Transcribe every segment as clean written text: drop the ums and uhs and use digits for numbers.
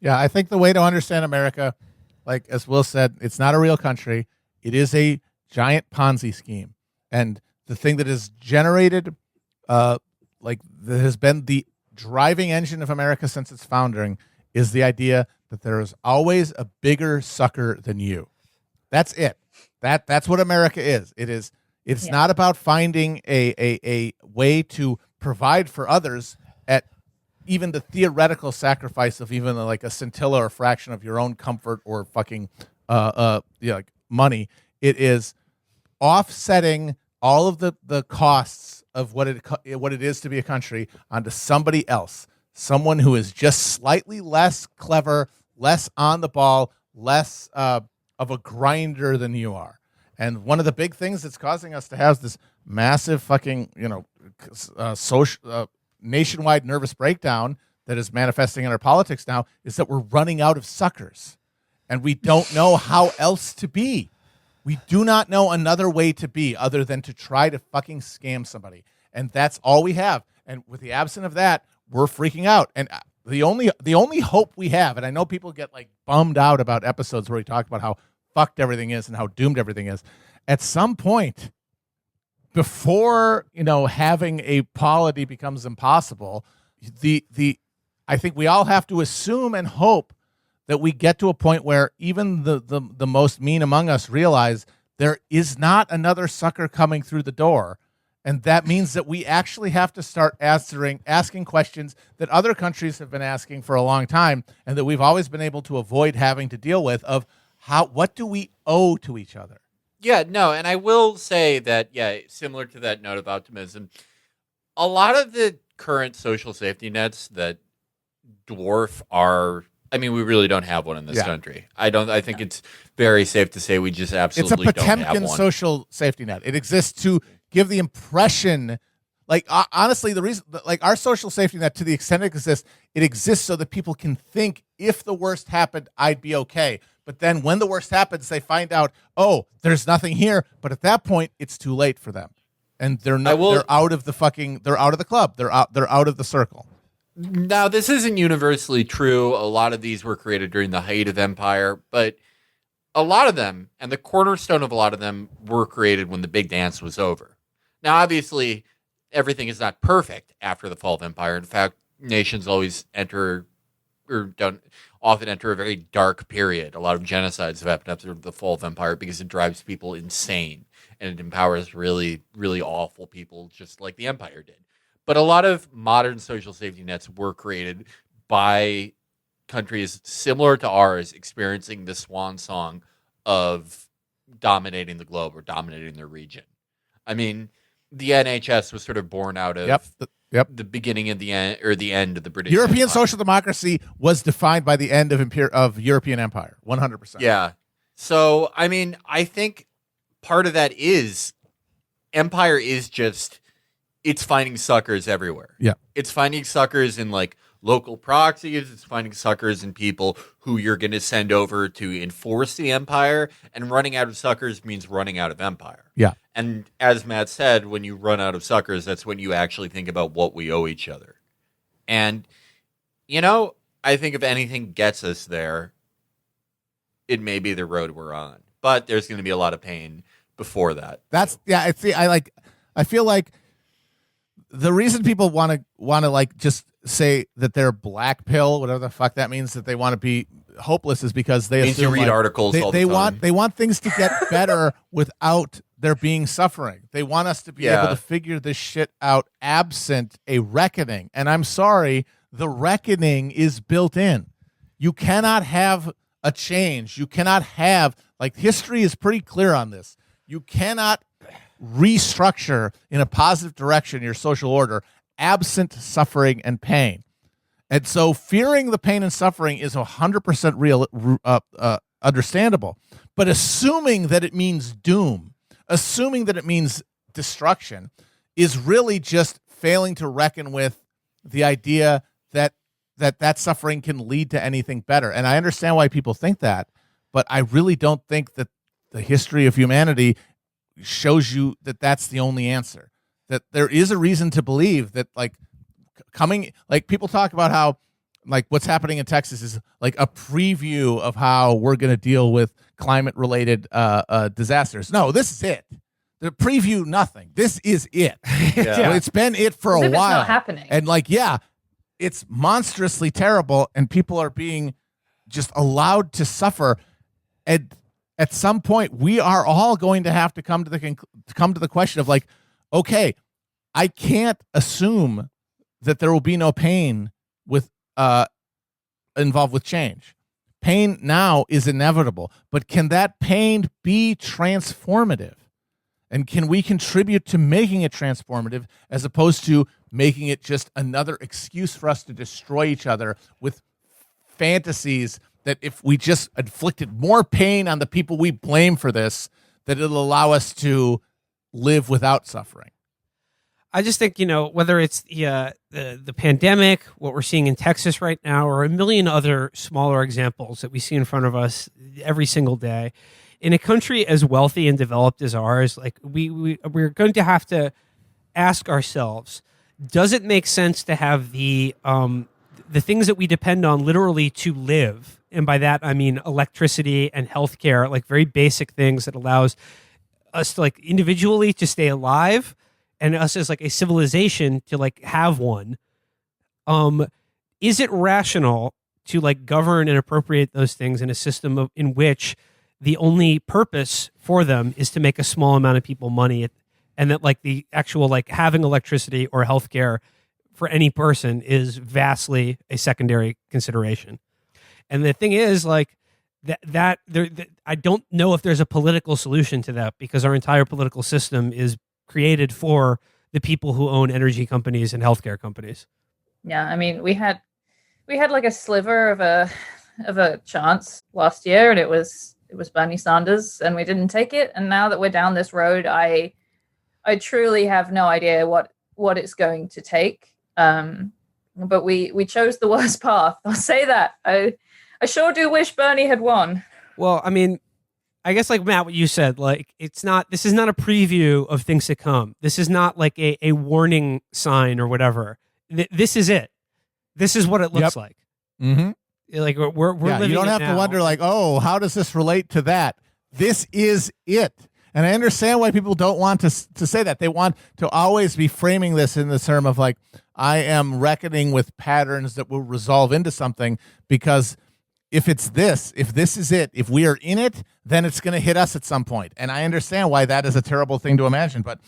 Yeah, I think the way to understand America, like as Will said, it's not a real country. It is a giant Ponzi scheme. And the thing that has generated, that has been the driving engine of America since its founding is the idea that there is always a bigger sucker than you. That's it. That's what America is. It's not about finding a way to provide for others at even the theoretical sacrifice of even like a scintilla or fraction of your own comfort or fucking like money. It is offsetting all of the costs of what it is to be a country onto somebody else, someone who is just slightly less clever, less on the ball, less of a grinder than you are. And one of the big things that's causing us to have this massive fucking, social nationwide nervous breakdown that is manifesting in our politics now is that we're running out of suckers. And we don't know how else to be. We do not know another way to be other than to try to fucking scam somebody. And that's all we have. And with the absence of that, we're freaking out. And the only hope we have, and I know people get like bummed out about episodes where we talk about how fucked everything is and how doomed everything is. At some point, before having a polity becomes impossible, I think we all have to assume and hope that we get to a point where even the most mean among us realize there is not another sucker coming through the door. And that means that we actually have to start asking questions that other countries have been asking for a long time and that we've always been able to avoid having to deal with of what do we owe to each other? Yeah, no, and I will say that, similar to that note of optimism, a lot of the current social safety nets that dwarf we really don't have one in this country. I think it's very safe to say we just absolutely don't have one. It's a Potemkin social safety net. It exists to give the impression, honestly, the reason, our social safety net, to the extent it exists so that people can think if the worst happened, I'd be okay. But then when the worst happens, they find out, oh, there's nothing here. But at that point, it's too late for them, and they're out of the club. They're out of the circle. Now, this isn't universally true. A lot of these were created during the height of empire, but a lot of them, and the cornerstone of a lot of them, were created when the big dance was over. Now, obviously, everything is not perfect after the fall of empire. In fact, nations always often enter a very dark period. A lot of genocides have happened after the fall of empire because it drives people insane and it empowers really, really awful people just like the empire did. But a lot of modern social safety nets were created by countries similar to ours experiencing the swan song of dominating the globe or dominating their region. I mean, the NHS was sort of born out of the beginning of the end, or the end of the British European Empire. social democracy was defined by the end of European empire, 100%. Yeah. So, I mean, I think part of that is empire is just, it's finding suckers everywhere. Yeah. It's finding suckers in local proxies. It's finding suckers in people who you're going to send over to enforce the empire. And running out of suckers means running out of empire. Yeah. And as Matt said, when you run out of suckers, that's when you actually think about what we owe each other. And, I think if anything gets us there, it may be the road we're on. But there's going to be a lot of pain before that. I feel like the reason people want to just say that they're black pill, whatever the fuck that means, that they want to be hopeless, is because they assume you read articles all the time. They want things to get better without there being suffering. They want us to be able to figure this shit out absent a reckoning. And I'm sorry, the reckoning is built in. You cannot have a change. You cannot have, history is pretty clear on this. You cannot restructure in a positive direction your social order absent suffering and pain. And so fearing the pain and suffering is 100% real, understandable. But assuming that it means doom, assuming that it means destruction, is really just failing to reckon with the idea that suffering can lead to anything better. And I understand why people think that, but I really don't think that the history of humanity shows you that that's the only answer. That there is a reason to believe that people talk about how like what's happening in Texas is like a preview of how we're going to deal with climate related disasters. No, this is it. The preview, nothing. This is it. Yeah. It's been it for a As if while. It's not happening. And like, yeah, it's monstrously terrible, and people are being just allowed to suffer. And at some point, we are all going to have to come to the question of like, okay, I can't assume that there will be no pain with involved with change. Pain now is inevitable, but can that pain be transformative? And can we contribute to making it transformative as opposed to making it just another excuse for us to destroy each other with fantasies that if we just inflicted more pain on the people we blame for this, that it'll allow us to live without suffering? I just think, whether it's the pandemic, what we're seeing in Texas right now, or a million other smaller examples that we see in front of us every single day, in a country as wealthy and developed as ours, like we're going to have to ask ourselves, does it make sense to have the things that we depend on literally to live? And by that, I mean electricity and healthcare, like very basic things that allows us to like individually to stay alive, and us as like a civilization to like have one. Is it rational to like govern and appropriate those things in a system in which the only purpose for them is to make a small amount of people money, and that like the actual like having electricity or healthcare for any person is vastly a secondary consideration? And the thing is, like I don't know if there's a political solution to that, because our entire political system is created for the people who own energy companies and healthcare companies. Yeah, I mean, we had like a sliver of a chance last year, and it was Bernie Sanders, and we didn't take it. And now that we're down this road, I truly have no idea what it's going to take. But we chose the worst path. I'll say that. I sure do wish Bernie had won. Well, I mean, I guess like Matt, what you said, like this is not a preview of things to come. This is not like a warning sign or whatever. This is it. This is what it looks like. Mm-hmm. Like we're living. You don't it have now. to wonder like, oh, how does this relate to that? This is it. And I understand why people don't want to say that. They want to always be framing this in the term of like, I am reckoning with patterns that will resolve into something, because if this is it, if we are in it, then it's going to hit us at some point. And I understand why that is a terrible thing to imagine. But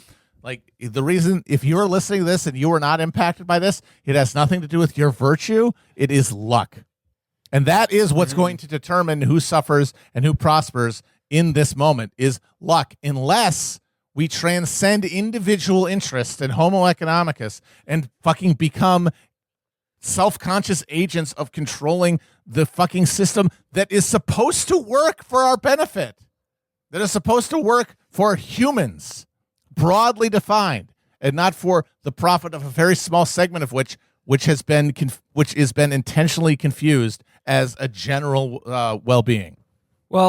like the reason, if you're listening to this and you are not impacted by this, it has nothing to do with your virtue. It is luck. And that is what's going to determine who suffers and who prospers in this moment, is luck, unless we transcend individual interest and homo economicus and fucking become self-conscious agents of controlling the fucking system that is supposed to work for our benefit, that is supposed to work for humans, broadly defined, and not for the profit of a very small segment of which has been intentionally confused as a general well-being. Well,